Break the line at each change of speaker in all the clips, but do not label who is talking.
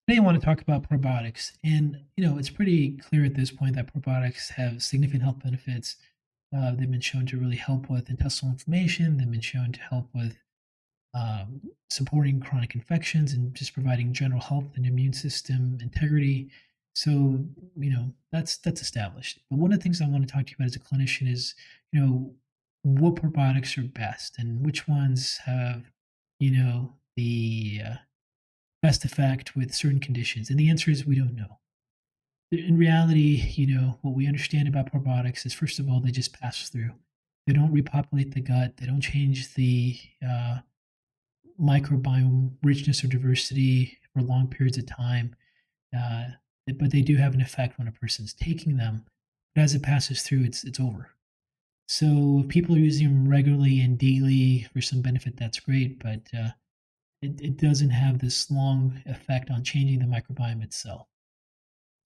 Today, I want to talk about probiotics, and it's pretty clear at this point that probiotics have significant health benefits. They've been shown to really help with intestinal inflammation. They've been shown to help with supporting chronic infections and just providing general health and immune system integrity. So, that's established. But one of the things I want to talk to you about as a clinician is, what probiotics are best and which ones have, the best effect with certain conditions? And the answer is we don't know. In reality, what we understand about probiotics is first of all, they just pass through. They don't repopulate the gut. They don't change the microbiome richness or diversity for long periods of time. Uh, but they do have an effect when a person's taking them. But as it passes through, it's over. So if people are using them regularly and daily for some benefit, that's great. But it doesn't have this long effect on changing the microbiome itself.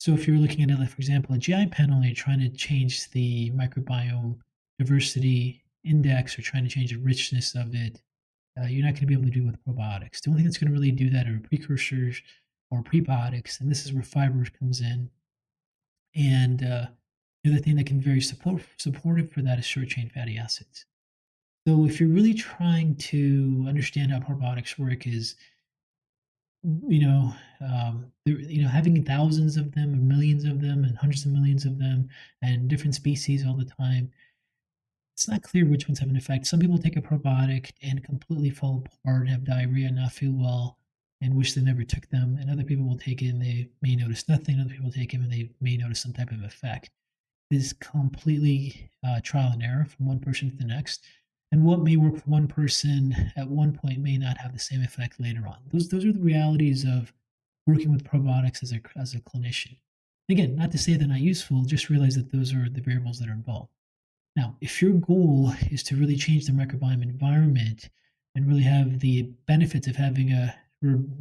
So if you're looking at it, like for example, a GI panel, and you're trying to change the microbiome diversity index or trying to change the richness of it, you're not going to be able to do it with probiotics. The only thing that's going to really do that are precursors or prebiotics, and this is where fiber comes in. And the other thing that can be very supportive for that is short chain fatty acids. So if you're really trying to understand how probiotics work, is having thousands of them and millions of them and hundreds of millions of them and different species all the time, it's not clear which ones have an effect. Some people take a probiotic and completely fall apart, have diarrhea, not feel well, and wish they never took them. And other people will take it and they may notice nothing. Other people take it and they may notice some type of effect. It is completely trial and error from one person to the next. And what may work for one person at one point may not have the same effect later on. Those are the realities of working with probiotics as a clinician. Again, not to say they're not useful, just realize that those are the variables that are involved. Now, if your goal is to really change the microbiome environment and really have the benefits of having a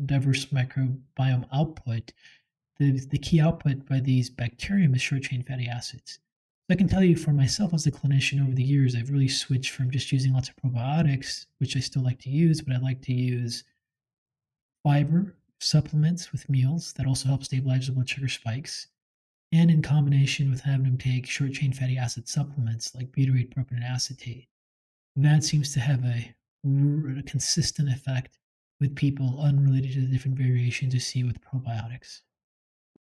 diverse microbiome output, the key output by these bacterium is short chain fatty acids. So I can tell you for myself as a clinician over the years, I've really switched from just using lots of probiotics, which I still like to use, but I like to use fiber supplements with meals that also help stabilize the blood sugar spikes, and in combination with having them take short chain fatty acid supplements like butyrate, propionate acetate. That seems to have a consistent effect with people unrelated to the different variations you see with probiotics.